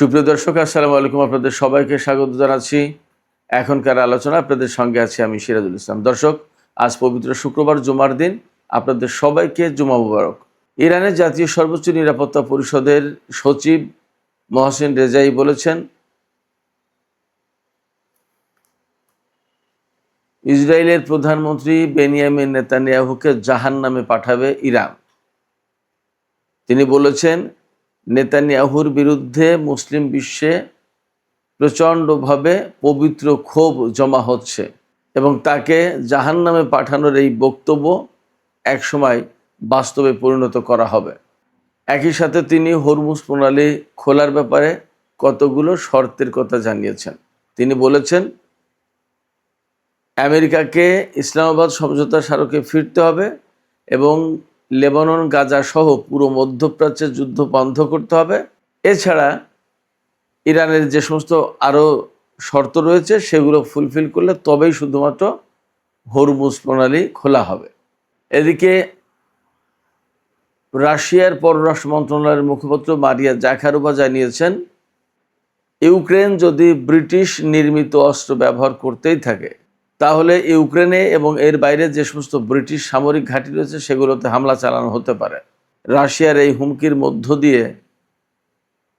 সুপ্রিয় দর্শক, আসসালামু আলাইকুম। আপনাদের সবাইকে স্বাগত জানাচ্ছি। এখনকার আলোচনা আপনাদের সঙ্গে আছি আমি সিরাজুল ইসলাম। দর্শক, আজ পবিত্র শুক্রবার, জুমার দিন। আপনাদের সবাইকে জুমা মুবারক। ইরানের জাতীয় সর্বোচ্চ নিরাপত্তা পরিষদের সচিব মহসিন রেজাই বলেছেন, ইসরায়েলের প্রধানমন্ত্রী বেনিয়ামিন নেতানিয়াহুকে জাহান্নামে পাঠাবে ইরান। তিনি বলেছেন, নেতানিয়াহুর বিরুদ্ধে মুসলিম বিশ্বে প্রচণ্ডভাবে পবিত্র ক্ষোভ জমা হচ্ছে এবং তাকে জাহান্নামে পাঠানোর এই বক্তব্য একসময় বাস্তবে পরিণত করা হবে। একই সাথে তিনি হরমুজ প্রণালী খোলার ব্যাপারে কতগুলো শর্তের কথা জানিয়েছেন। তিনি বলেছেন, আমেরিকাকে ইসলামাবাদ সমঝোতা স্মারকে ফিরতে হবে এবং লেবানন, গাজা সহ পুরো মধ্যপ্রাচ্যের যুদ্ধ বন্ধ করতে হবে। এছাড়া ইরানের যে সমস্ত আরও শর্ত রয়েছে সেগুলো ফুলফিল করলে তবেই শুধুমাত্র হরমুজ প্রণালী খোলা হবে। এদিকে রাশিয়ার পররাষ্ট্র মন্ত্রণালয়ের মুখপাত্র মারিয়া জাখারোভা জানিয়েছেন, ইউক্রেন যদি ব্রিটিশ নির্মিত অস্ত্র ব্যবহার করতেই থাকে তাহলে ইউক্রেনে এবং এর বাইরে যে সমস্ত ব্রিটিশ সামরিক ঘাঁটি রয়েছে সেগুলোতে হামলা চালানো হতে পারে। রাশিয়ার এই হুমকির মধ্য দিয়ে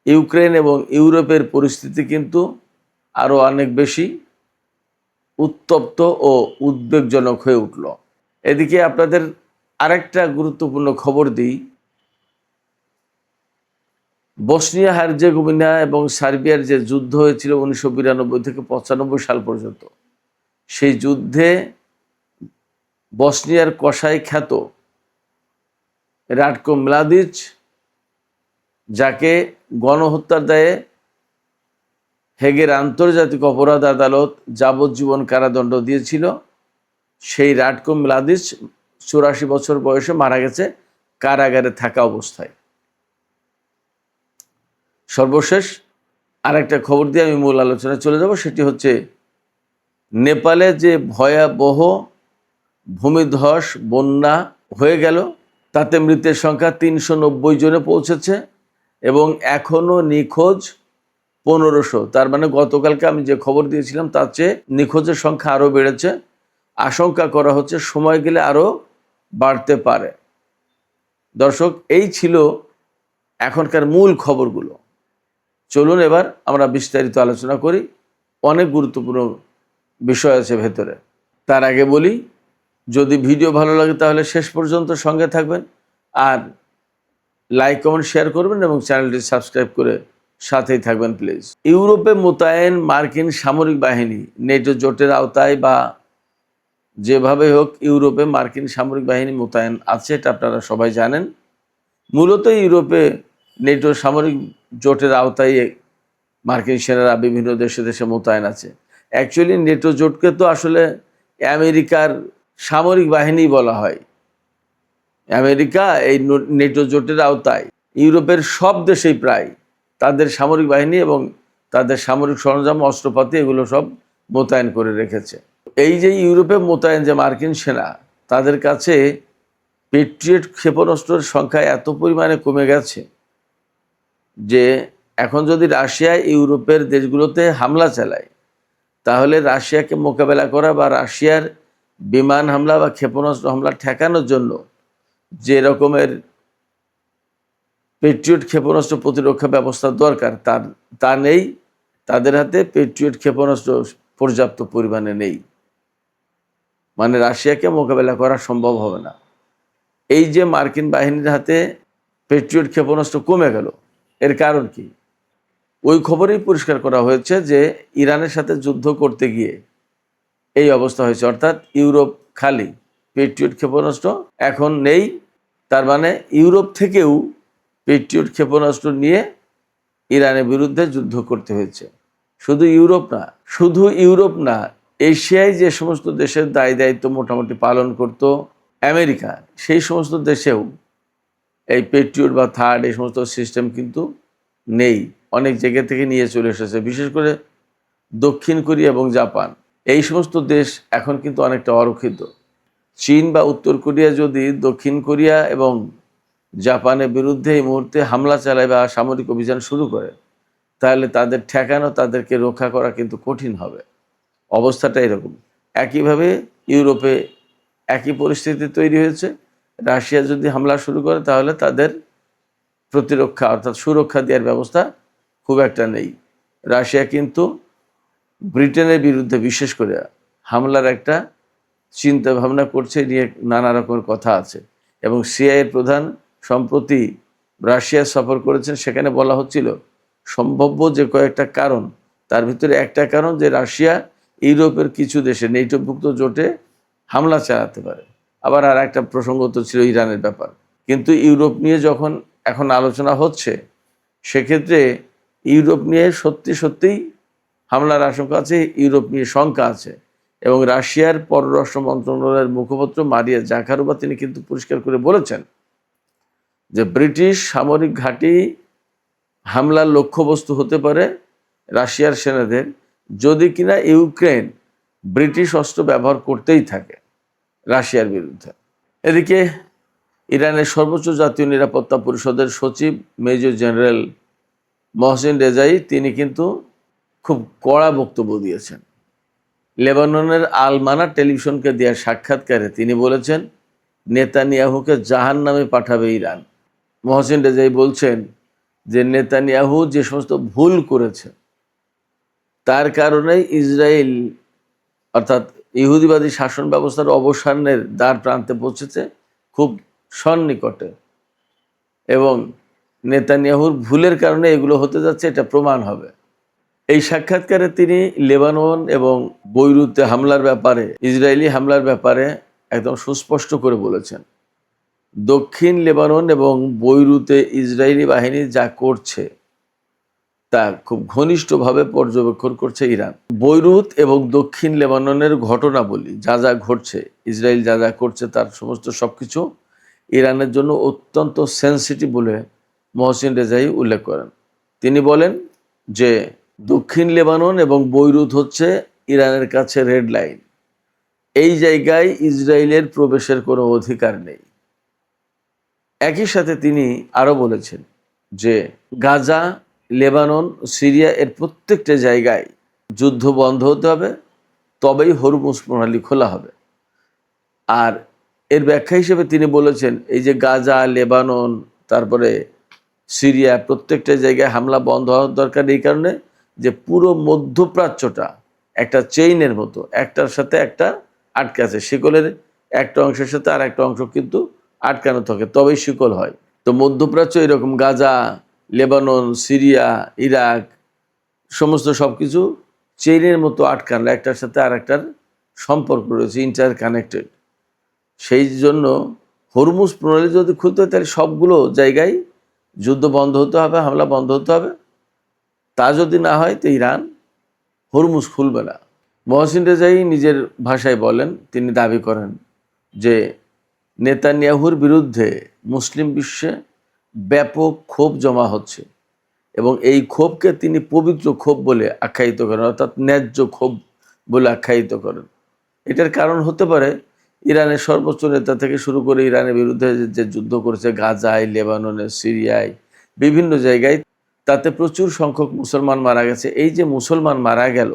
ইউক্রেন এবং ইউরোপের পরিস্থিতি কিন্তু আরও অনেক বেশি উত্তপ্ত ও উদ্বেগজনক হয়ে উঠল। এদিকে আপনাদের আরেকটা গুরুত্বপূর্ণ খবর দিই, বসনিয়া হার্জেগোভিনা এবং সার্বিয়ার যে যুদ্ধ হয়েছিল 1992 থেকে 95 সাল পর্যন্ত, সেই যুদ্ধে বসনিয়ার কসাই খ্যাত রাটকো মলাদিচ, যাকে গণহত্যার দায়ে হেগের আন্তর্জাতিক অপরাধ আদালত যাবজ্জীবন কারাদণ্ড দিয়েছিল, সেই রাটকো মলাদিচ 84 বছর বয়সে মারা গেছে কারাগারে থাকা অবস্থায়। সর্বশেষ আরেকটা খবর দিয়ে আমি মূল আলোচনায় চলে যাব, সেটি হচ্ছে নেপালে যে ভয়াবহ ভূমিধস বন্যা হয়ে গেল তাতে মৃতের সংখ্যা 390 জনে পৌঁছেছে এবং এখনও নিখোঁজ 1500। তার মানে গতকালকে আমি যে খবর দিয়েছিলাম তার চেয়ে নিখোঁজের সংখ্যা আরও বেড়েছে। আশঙ্কা করা হচ্ছে সময় গেলে আরও বাড়তে পারে। দর্শক, এই ছিল এখনকার মূল খবরগুলো। চলুন এবার আমরা বিস্তারিত আলোচনা করি। অনেক গুরুত্বপূর্ণ বিষয় আছে ভেতরে। তার আগে বলি, যদি ভিডিও ভালো লাগে তাহলে শেষ পর্যন্ত সঙ্গে থাকবেন, আর লাইক, কমেন্ট, শেয়ার করবেন এবং চ্যানেলটি সাবস্ক্রাইব করে সাথেই থাকবেন প্লিজ। ইউরোপে মোতায়েন মার্কিন সামরিক বাহিনী নেটো জোটের আওতায় বা যেভাবে হোক ইউরোপে মার্কিন সামরিক বাহিনী মোতায়েন আছে, এটা আপনারা সবাই জানেন। মূলত ইউরোপে নেটো সামরিক জোটের আওতায় মার্কিন সেনারা বিভিন্ন দেশে দেশে মোতায়েন আছে। অ্যাকচুয়ালি নেটো জোটকে তো আসলে আমেরিকার সামরিক বাহিনী বলা হয়। আমেরিকা এই নেটো জোটের আওতায় ইউরোপের সব দেশেই প্রায় তাদের সামরিক বাহিনী এবং তাদের সামরিক সরঞ্জাম, অস্ত্রপাতি এগুলো সব মোতায়েন করে রেখেছে। এই যে ইউরোপে মোতায়েন যে মার্কিন সেনা, তাদের কাছে পেট্রিয়ট ক্ষেপণাস্ত্রের সংখ্যা এত পরিমাণে কমে গেছে যে এখন যদি রাশিয়া ইউরোপের দেশগুলোতে হামলা চালায় তাহলে রাশিয়াকে মোকাবেলা করা বা রাশিয়ার বিমান হামলা বা ক্ষেপণাস্ত্র হামলা ঠেকানোর জন্য যে রকমের পেট্রিয়ট ক্ষেপণাস্ত্র প্রতিরক্ষা ব্যবস্থা দরকার তা নেই। তাদের হাতে পেট্রিয়ট ক্ষেপণাস্ত্র পর্যাপ্ত পরিমাণে নেই, মানে রাশিয়াকে মোকাবেলা করা সম্ভব হবে না। এই যে মার্কিন বাহিনীর হাতে পেট্রিয়ট ক্ষেপণাস্ত্র কমে গেল, এর কারণ কি? ওই খবরেই পরিষ্কার করা হয়েছে যে ইরানের সাথে যুদ্ধ করতে গিয়ে এই অবস্থা হয়েছে, অর্থাৎ ইউরোপ খালি, পেট্রিয়ট ক্ষেপণাস্ত্র এখন নেই। তার মানে ইউরোপ থেকেও পেট্রিয়ট ক্ষেপণাস্ত্র নিয়ে ইরানের বিরুদ্ধে যুদ্ধ করতে হয়েছে। শুধু ইউরোপ না, এশিয়ায় যে সমস্ত দেশের দায়িত্ব মোটামুটি পালন করত আমেরিকা, সেই সমস্ত দেশেও এই পেট্রিয়ট বা থার্ড এই সমস্ত সিস্টেম কিন্তু নেই। অনেক জায়গা থেকে নিয়ে চলে এসেছে, বিশেষ করে দক্ষিণ কোরিয়া এবং জাপান। এই সমস্ত দেশ এখন কিন্তু অনেকটা অরক্ষিত। চীন বা উত্তর কোরিয়া যদি দক্ষিণ কোরিয়া এবং জাপানের বিরুদ্ধে এই মুহূর্তে হামলা চালায় বা সামরিক অভিযান শুরু করে, তাহলে তাদের ঠেকানো, তাদেরকে রক্ষা করা কিন্তু কঠিন হবে। অবস্থাটা এরকম। একইভাবে ইউরোপে একই পরিস্থিতি তৈরি হয়েছে। রাশিয়া যদি হামলা শুরু করে তাহলে তাদের প্রতিরক্ষা অর্থাৎ সুরক্ষা দেওয়ার ব্যবস্থা খুব একটা নেই। রাশিয়া কিন্তু ব্রিটেনের বিরুদ্ধে বিশেষ করে হামলার একটা চিন্তা ভাবনা করছে, নিয়ে নানা রকমের কথা আছে। এবং সিআইএর প্রধান সম্প্রতি রাশিয়া সফর করেছেন, সেখানে বলা হচ্ছিল সম্ভাব্য যে কয়েকটা কারণ, তার ভিতরে একটা কারণ যে রাশিয়া ইউরোপের কিছু দেশে নেটোভুক্ত জোটে হামলা চালাতে পারে। আবার আর একটা প্রসঙ্গ তো ছিল ইরানের ব্যাপার। কিন্তু ইউরোপ নিয়ে যখন এখন আলোচনা হচ্ছে, সেক্ষেত্রে ইউরোপ নিয়ে সত্যি সত্যিই হামলার আশঙ্কা আছে, ইউরোপ নিয়ে শঙ্কা আছে। এবং রাশিয়ার পররাষ্ট্র মন্ত্রণালয়ের মুখপাত্র মারিয়া জাখারোভা তিনি কিন্তু পরিষ্কার করে বলেছেন যে ব্রিটিশ সামরিক ঘাঁটি হামলার লক্ষ্যবস্তু হতে পারে রাশিয়ার সেনাদের, যদি কিনা ইউক্রেন ব্রিটিশ অস্ত্র ব্যবহার করতেই থাকে রাশিয়ার বিরুদ্ধে। এদিকে ইরানের সর্বোচ্চ জাতীয় নিরাপত্তা পরিষদের সচিব মেজর জেনারেল মহসিন রেজাই তিনি কিন্তু খুব কড়া বক্তব্য দিয়েছেন। লেবাননের আল মানা টেলিভিশনকে দেওয়া সাক্ষাৎকারে তিনি বলেছেন নেতানিয়াহুকে জাহান্নামে পাঠাবে ইরান। মহসিন রেজাই বলছেন যে নেতানিয়াহু যে সমস্ত ভুল করেছে তার কারণেই ইসরায়েল অর্থাৎ ইহুদিবাদী শাসন ব্যবস্থার অবসানের দ্বার প্রান্তে পৌঁছেছে খুব সন্নিকটে, এবং নেতানিয়াহুর ভুলের কারণে এগুলো হতে যাচ্ছে, এটা প্রমাণ হবে। এই সাক্ষাৎকারে তিনি লেবানন এবং বৈরুতে হামলার ব্যাপারে, ইসরায়েলি হামলার ব্যাপারে একদম সুস্পষ্ট করে বলেছেন দক্ষিণ লেবানন এবং বৈরুতে ইসরায়েলি বাহিনী যা করছে তা খুব ঘনিষ্ঠভাবে পর্যবেক্ষণ করছে ইরান। বৈরুত এবং দক্ষিণ লেবাননের ঘটনাবলী যা যা ঘটছে, ইসরায়েল যা যা করছে, তার সমস্ত সবকিছু ইরানের জন্য অত্যন্ত সেন্সিটিভ বলে মহসিন রেজাই উল্লেখ করেন। তিনি বলেন যে দক্ষিণ লেবানন এবং বৈরুত হচ্ছে ইরানের কাছে রেড লাইন। এই জায়গায় ইসরায়েলের প্রবেশের কোনো অধিকার নেই। একই সাথে তিনি আরও বলেছেন যে গাজা, লেবানন, সিরিয়া এর প্রত্যেকটা জায়গায় যুদ্ধ বন্ধ হতে হবে, তবেই হরমুজ প্রণালী খোলা হবে। আর এর ব্যাখ্যা হিসেবে তিনি বলেছেন এই যে গাজা, লেবানন, তারপরে সিরিয়া প্রত্যেকটা জায়গায় হামলা বন্ধ হওয়ার দরকার এই কারণে যে পুরো মধ্যপ্রাচ্যটা একটা চেইনের মতো, একটার সাথে একটা আটকে আছে। শিকলের একটা অংশের সাথে আর একটা অংশ কিন্তু আটকানো থাকে, তবেই শিকল হয়। তো মধ্যপ্রাচ্য এরকম গাজা, লেবানন, সিরিয়া, ইরাক সমস্ত সব কিছু চেইনের মতো আটকানো, একটার সাথে আর একটার সম্পর্ক রয়েছে, ইন্টার কানেক্টেড। সেই জন্য হরমুজ প্রণালী যদি খুলতে হয় তাহলে সবগুলো জায়গায় যুদ্ধ বন্ধ হতে হবে, হামলা বন্ধ হতে হবে। তা যদি না হয় তো ইরান হরমুজ খুলবে না। মহসিন রেজাই নিজের ভাষায় বলেন, তিনি দাবি করেন যে নেতানিয়াহুর বিরুদ্ধে মুসলিম বিশ্বে ব্যাপক ক্ষোভ জমা হচ্ছে এবং এই ক্ষোভকে তিনি পবিত্র ক্ষোভ বলে আখ্যায়িত করেন, অর্থাৎ ন্যায্য ক্ষোভ বলে আখ্যায়িত করেন। এটার কারণ হতে পারে ইরানের সর্বোচ্চ নেতা থেকে শুরু করে ইরানের বিরুদ্ধে যে যুদ্ধ করেছে গাজায়, লেবাননে, সিরিয়ায়, বিভিন্ন জায়গায়, তাতে প্রচুর সংখ্যক মুসলমান মারা গেছে। এই যে মুসলমান মারা গেল,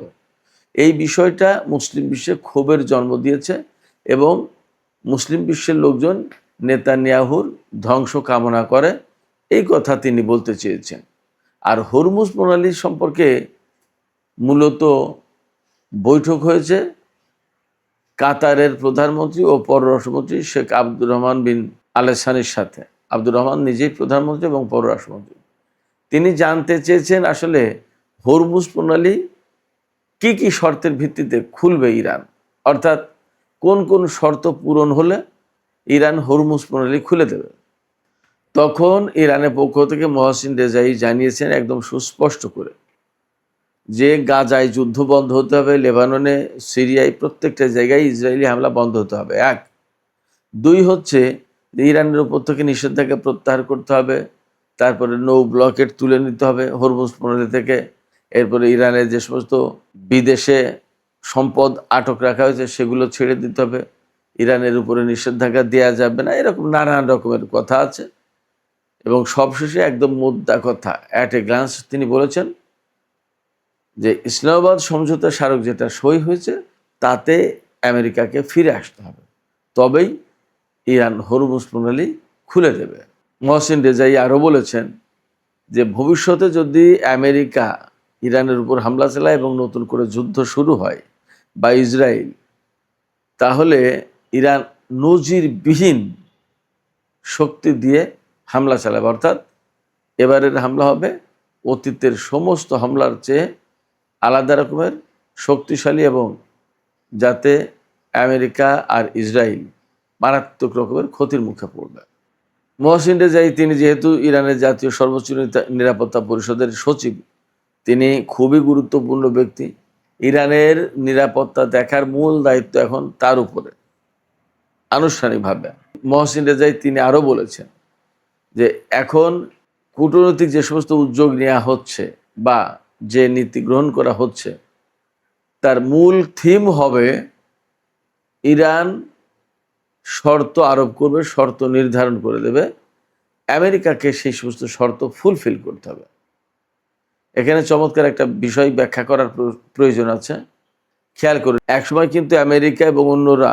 এই বিষয়টা মুসলিম বিশ্বে ক্ষোভের জন্ম দিয়েছে এবং মুসলিম বিশ্বের লোকজন নেতানিয়াহুর ধ্বংস কামনা করে, এই কথা তিনি বলতে চেয়েছেন। আর হরমুজ প্রণালী সম্পর্কে মূলত বৈঠক হয়েছে কাতারের প্রধানমন্ত্রী ও পররাষ্ট্রমন্ত্রী শেখ আব্দুর রহমান বিন আল সানির সাথে। আব্দুর রহমান নিজেই প্রধানমন্ত্রী এবং পররাষ্ট্রমন্ত্রী। তিনি জানতে চেয়েছেন আসলে হরমুজ প্রণালী কি কি শর্তের ভিত্তিতে খুলবে ইরান, অর্থাৎ কোন কোন শর্ত পূরণ হলে ইরান হরমুজ প্রণালী খুলে দেবে। তখন ইরানের পক্ষ থেকে মহসিন রেজাই জানিয়েছেন একদম সুস্পষ্ট করে যে গাজায় যুদ্ধ বন্ধ হতে হবে, লেবাননে, সিরিয়ায় প্রত্যেকটা জায়গায় ইসরায়েলি হামলা বন্ধ হতে হবে। এক। দুই হচ্ছে ইরানের উপর থেকে নিষেধাজ্ঞা প্রত্যাহার করতে হবে, তারপরে নৌ ব্লকেট তুলে নিতে হবে হরমুজ প্রণালী থেকে। এরপরে ইরানের যে সমস্ত বিদেশে সম্পদ আটক রাখা হয়েছে সেগুলো ছেড়ে দিতে হবে, ইরানের উপরে নিষেধাজ্ঞা দেওয়া যাবে না, এরকম নানান রকমের কথা আছে। এবং সবশেষে একদম মুদ্রা কথা, অ্যাট এ গ্লান্স তিনি বলেছেন যে ইসলামাবাদ সমঝোতা স্মারক যেটা সই হয়েছে তাতে আমেরিকাকে ফিরে আসতে হবে, তবেই ইরান হরমুজ প্রণালী খুলে দেবে। মহসিন রেজাই আরও বলেছেন যে ভবিষ্যতে যদি আমেরিকা ইরানের উপর হামলা চালায় এবং নতুন করে যুদ্ধ শুরু হয় বা ইসরায়েল, তাহলে ইরান নজিরবিহীন শক্তি দিয়ে হামলা চালাবে, অর্থাৎ এবারের হামলা হবে অতীতের সমস্ত হামলার চেয়ে আলাদা রকমের শক্তিশালী, এবং যাতে আমেরিকা আর ইসরায়েল মারাত্মক রকমের ক্ষতির মুখে পড়বে। মহসিন রেজাই তিনি যেহেতু ইরানের জাতীয় সর্বোচ্চ নিরাপত্তা পরিষদের সচিব, তিনি খুবই গুরুত্বপূর্ণ ব্যক্তি। ইরানের নিরাপত্তা দেখার মূল দায়িত্ব এখন তার উপরে আনুষ্ঠানিকভাবে। মহসিন রেজাই তিনি আরও বলেছেন যে এখন কূটনৈতিক যে সমস্ত উদ্যোগ নেওয়া হচ্ছে বা যে নীতি গ্রহণ করা হচ্ছে তার মূল থিম হবে ইরান শর্ত আরোপ করবে, শর্ত নির্ধারণ করে দেবে, আমেরিকাকে সেই সমস্ত শর্ত ফুলফিল করতে হবে। এখানে চমৎকার একটা বিষয় ব্যাখ্যা করার প্রয়োজন আছে। খেয়াল করুন, একসময় কিন্তু আমেরিকা এবং অন্যরা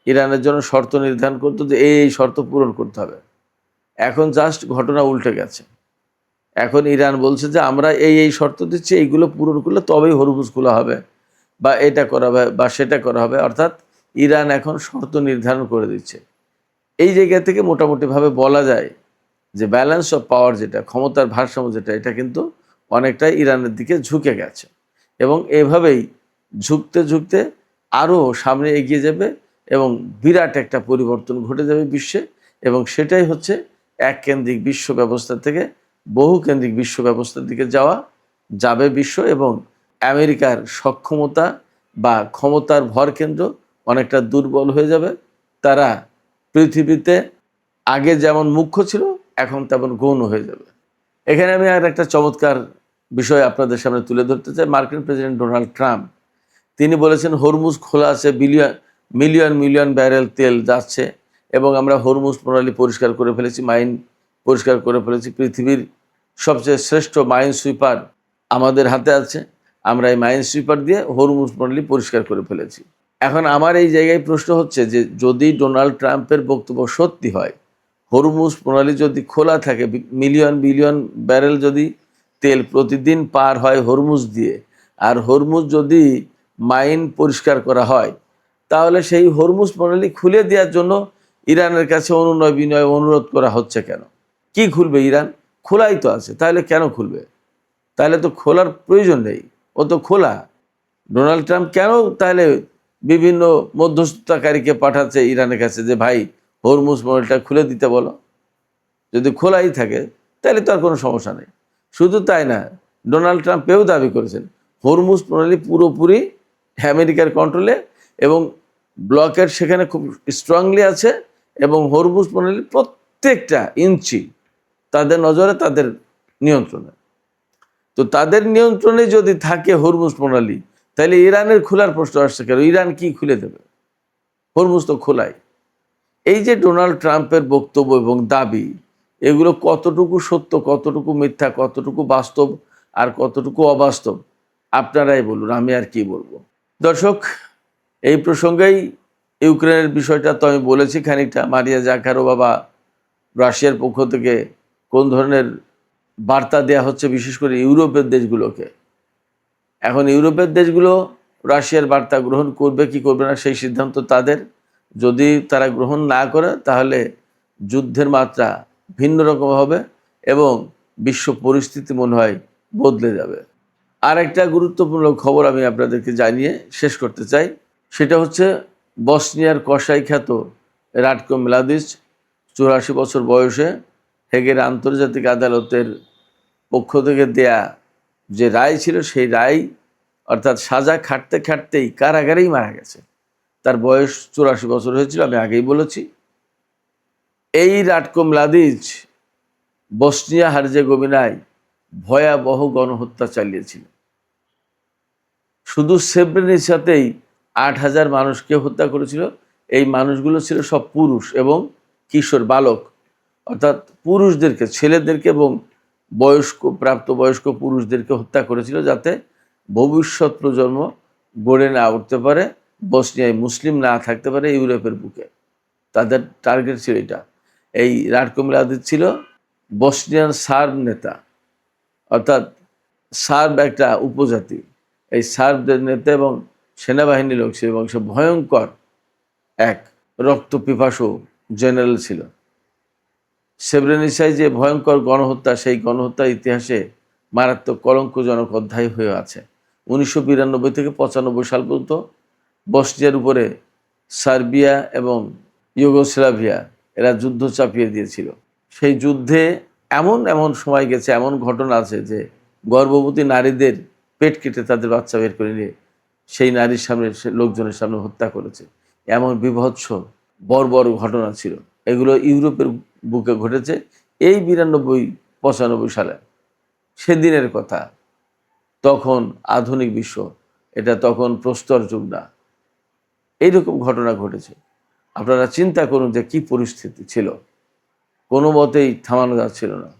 ইরানের জন্য শর্ত নির্ধারণ করতো যে এই শর্ত পূরণ করতে হবে। এখন জাস্ট ঘটনা উল্টে গেছে। এখন ইরান বলছে যে আমরা এই শর্ত দিচ্ছি, এইগুলো পূরণ করলে তবেই হরমুজ খোলা হবে বা এটা করা হবে বা সেটা করা হবে, অর্থাৎ ইরান এখন শর্ত নির্ধারণ করে দিচ্ছে। এই জায়গা থেকে মোটামুটিভাবে বলা যায় যে ব্যালেন্স অফ পাওয়ার, যেটা ক্ষমতার ভারসাম্য যেটা, এটা কিন্তু অনেকটাই ইরানের দিকে ঝুঁকে গেছে এবং এভাবেই ঝুঁকতে ঝুঁকতে আরও সামনে এগিয়ে যাবে এবং বিরাট একটা পরিবর্তন ঘটে যাবে বিশ্বে, এবং সেটাই হচ্ছে এককেন্দ্রিক বিশ্ব ব্যবস্থা থেকে বহুকেন্দ্রিক বিশ্ব ব্যবস্থার দিকে যাবে বিশ্ব, এবং আমেরিকার সক্ষমতা বা ক্ষমতার ভরকেন্দ্র অনেকটা দুর্বল হয়ে যাবে। তারা পৃথিবীতে আগে যেমন মুখ্য ছিল এখন তেমন গৌণ হয়ে যাবে। এখানে আমি আর একটা চমৎকার বিষয় আপনাদের সামনে তুলে ধরতে চাই। মার্কিন প্রেসিডেন্ট ডোনাল্ড ট্রাম্প তিনি বলেছেন হরমুজ খোলা আছে, মিলিয়ন মিলিয়ন ব্যারেল তেল যাচ্ছে এবং আমরা হরমুজ প্রণালী পরিষ্কার করে ফেলেছি, মাইন পরিষ্কার করে ফেলেছি। পৃথিবীর সবচেয়ে শ্রেষ্ঠ মাইন সুইপার আমাদের হাতে আছে, আমরা এই মাইন সুইপার দিয়ে হরমুজ প্রণালী পরিষ্কার করে ফেলেছি। এখন আমার এই জায়গায় প্রশ্ন হচ্ছে যে যদি ডোনাল্ড ট্রাম্পের বক্তব্য সত্যি হয়, হরমুজ প্রণালী যদি খোলা থাকে, মিলিয়ন বিলিয়ন ব্যারেল যদি তেল প্রতিদিন পার হয় হরমুজ দিয়ে, আর হরমুজ যদি মাইন পরিষ্কার করা হয়, তাহলে সেই হরমুজ প্রণালী খুলে দেওয়ার জন্য ইরানের কাছে অনুনয় বিনয় অনুরোধ করা হচ্ছে কেন? কি খুলবে ইরান? খোলাই তো আছে, তাহলে কেন খুলবে? তাহলে তো খোলার প্রয়োজন নেই, ও তো খোলা। ডোনাল্ড ট্রাম্প কেন তাহলে বিভিন্ন মধ্যস্থতাকারীকে পাঠাচ্ছে ইরানের কাছে যে ভাই হরমুজ প্রণালীটা খুলে দিতে বলো? যদি খোলাই থাকে তাহলে তো আর কোনো সমস্যা নেই। শুধু তাই না, ডোনাল্ড ট্রাম্পেও দাবি করেছেন হরমুজ প্রণালী পুরোপুরি আমেরিকার কন্ট্রোলে এবং ব্লকের সেখানে খুব স্ট্রংলি আছে, এবং হরমুজ প্রণালীর প্রত্যেকটা ইঞ্চি তাদের নজরে, তাদের নিয়ন্ত্রণে। তো তাদের নিয়ন্ত্রণে যদি থাকে হরমুজ প্রণালী, তাহলে ইরানের খোলার প্রশ্ন আসছে কেন? ইরান কি খুলে দেবে? হরমুজ তো খোলাই। এই যে ডোনাল্ড ট্রাম্পের বক্তব্য এবং দাবি, এগুলো কতটুকু সত্য, কতটুকু মিথ্যা, কতটুকু বাস্তব আর কতটুকু অবাস্তব, আপনারাই বলুন, আমি আর কি বলবো। দর্শক, এই প্রসঙ্গেই ইউক্রেনের বিষয়টা তো আমি বলেছি খানিকটা। মারিয়া জাকারোভা রাশিয়ার পক্ষ থেকে কোন ধরনের বার্তা দেওয়া হচ্ছে বিশেষ করে ইউরোপের দেশগুলোকে। এখন ইউরোপের দেশগুলো রাশিয়ার বার্তা গ্রহণ করবে কি করবে না সেই সিদ্ধান্ত তাদের। যদি তারা গ্রহণ না করে তাহলে যুদ্ধের মাত্রা ভিন্ন রকম হবে এবং বিশ্ব পরিস্থিতি মনে হয় বদলে যাবে। আর একটা গুরুত্বপূর্ণ খবর আমি আপনাদেরকে জানিয়ে শেষ করতে চাই, সেটা হচ্ছে বসনিয়ার কসাই খ্যাত রাটকো মলাদিচ 84 বছর বয়সে হেগের আন্তর্জাতিক আদালতের পক্ষ থেকে দেয়া যে রায় ছিল, সেই রায় অর্থাৎ সাজা খাটতে খাটতেই কারাগারেই মারা গেছে। তার বয়স 84 বছর হয়েছিল, আমি আগেই বলেছি। এই রাটকো মলাদিচ বসনিয়া হার্জেগোভিনায় ভয়াবহ গণহত্যা চালিয়েছিলেন। শুধু সেব্রেনিসাতেই 8000 মানুষকে হত্যা করেছিল। এই মানুষগুলো ছিল সব পুরুষ এবং কিশোর বালক, অর্থাৎ পুরুষদেরকে, ছেলেদেরকে এবং প্রাপ্তবয়স্ক পুরুষদেরকে হত্যা করেছিল, যাতে ভবিষ্যৎ প্রজন্ম গড়ে না উঠতে পারে, বসনিয়ায় মুসলিম না থাকতে পারে ইউরোপের বুকে। তাদের টার্গেট ছিল এটা। এই রাটকো মলাদিচ ছিল বসনিয়ান সার্ব নেতা, অর্থাৎ সার্ব একটা উপজাতি। এই সার্বদের নেতা এবং সেনাবাহিনীর লোক ছিল এবং সে ভয়ঙ্কর এক রক্তপিপাসু জেনারেল ছিল। সেব্রেনিসায় যে ভয়ঙ্কর গণহত্যা, সেই গণহত্যার ইতিহাসে মারাত্মক কলঙ্কজনক অধ্যায় হয়ে আছে। 1992 থেকে 95 সাল পর্যন্ত বসনিয়ার উপরে সার্বিয়া এবং ইউগোস্লাভিয়া এরা যুদ্ধ চাপিয়ে দিয়েছিল। সেই যুদ্ধে এমন এমন সময় গেছে, এমন ঘটনা আছে যে গর্ভবতী নারীদের পেট কেটে তাদের বাচ্চা বের করে নিয়ে সেই নারীর সামনে, লোকজনের সামনে হত্যা করেছে। এমন বিভৎস বর্বর ঘটনা ছিল। এগুলো ইউরোপের বুকে ঘটেছে এই 92-95 সালে। সেদিনের কথা। তখন আধুনিক বিশ্ব, এটা তখন প্রস্তর যুগ না। এইরকম ঘটনা ঘটেছে। আপনারা চিন্তা করুন যে কি পরিস্থিতি ছিল, কোনো মতেই থামানো যাচ্ছিল না।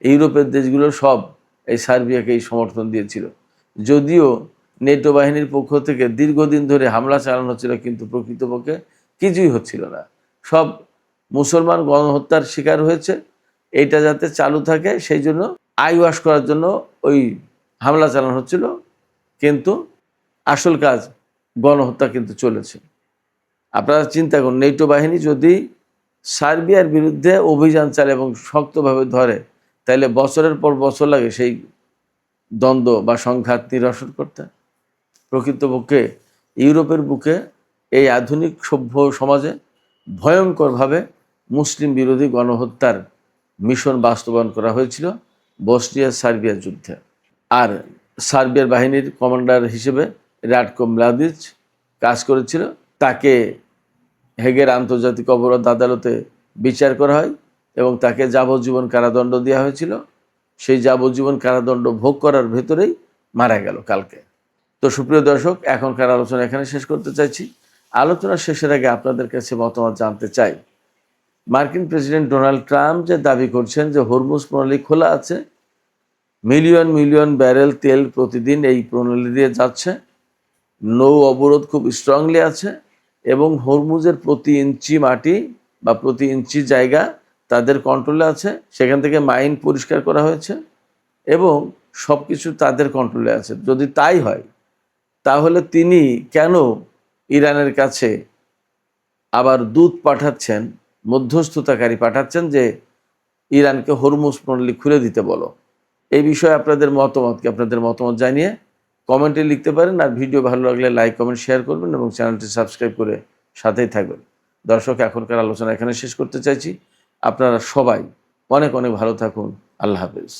ইউরোপের দেশগুলো সব এই সার্বিয়াকেই সমর্থন দিয়েছিল। যদিও নেটো বাহিনীর পক্ষ থেকে দীর্ঘদিন ধরে হামলা চালানো হচ্ছিল, কিন্তু প্রকৃতপক্ষে কিছুই হচ্ছিল না। সব মুসলমান গণহত্যার শিকার হয়েছে। এইটা যাতে চালু থাকে সেই জন্য আইওয়াশ করার জন্য ওই হামলা চালানো হচ্ছিল, কিন্তু আসল কাজ গণহত্যা কিন্তু চলেছে। আপনারা চিন্তা করুন, নেটো বাহিনী যদি সার্বিয়ার বিরুদ্ধে অভিযান চালায় এবং শক্তভাবে ধরে, তাহলে বছরের পর বছর লাগে সেই দ্বন্দ্ব বা সংঘাত নিরসন করতে। প্রকৃতপক্ষে ইউরোপের বুকে এই আধুনিক সভ্য সমাজে ভয়ঙ্করভাবে মুসলিম বিরোধী গণহত্যার মিশন বাস্তবায়ন করা হয়েছিল বসনিয়া সার্বিয়ার যুদ্ধে। আর সার্বিয়ার বাহিনীর কমান্ডার হিসেবে রাটকো মলাদিচ কাজ করেছিল। তাকে হেগের আন্তর্জাতিক অপরাধ আদালতে বিচার করা হয় এবং তাকে যাবজ্জীবন কারাদণ্ড দেওয়া হয়েছিল। সেই যাবজ্জীবন কারাদণ্ড ভোগ করার ভেতরেই মারা গেল কালকে। তো সুপ্রিয় দর্শক, এখনকার আলোচনা এখানে শেষ করতে চাইছি। আলোচনা শেষের আগে আপনাদের কাছে মতামত জানতে চাই। মার্কিন প্রেসিডেন্ট ডোনাল্ড ট্রাম্প যে দাবি করছেন যে হরমুজ প্রণালী খোলা আছে, মিলিয়ন মিলিয়ন ব্যারেল তেল প্রতিদিন এই প্রণালী দিয়ে যাচ্ছে, নৌ অবরোধ খুব স্ট্রংলি আছে এবং হরমুজের প্রতি ইঞ্চি মাটি বা প্রতি ইঞ্চি জায়গা তাদের কন্ট্রোলে আছে, সেখান থেকে মাইন পরিষ্কার করা হয়েছে এবং সব কিছু তাদের কন্ট্রোলে আছে। যদি তাই হয়, তাহলে তিনি কেন ইরানের কাছে আবার দূত পাঠাচ্ছেন, মধ্যস্থতাকারী পাঠাচ্ছেন যে ইরানকে হরমুজ প্রণালী খুলে দিতে বলো? এই বিষয়ে আপনাদের মতামত জানিয়ে কমেন্টে লিখতে পারেন। আর ভিডিও ভালো লাগলে লাইক, কমেন্ট, শেয়ার করবেন এবং চ্যানেলটি সাবস্ক্রাইব করে সাথেই থাকবেন। দর্শক, এখনকার আলোচনা এখানে শেষ করতে চাইছি। আপনারা সবাই অনেক অনেক ভালো থাকুন। আল্লাহ হাফেজ।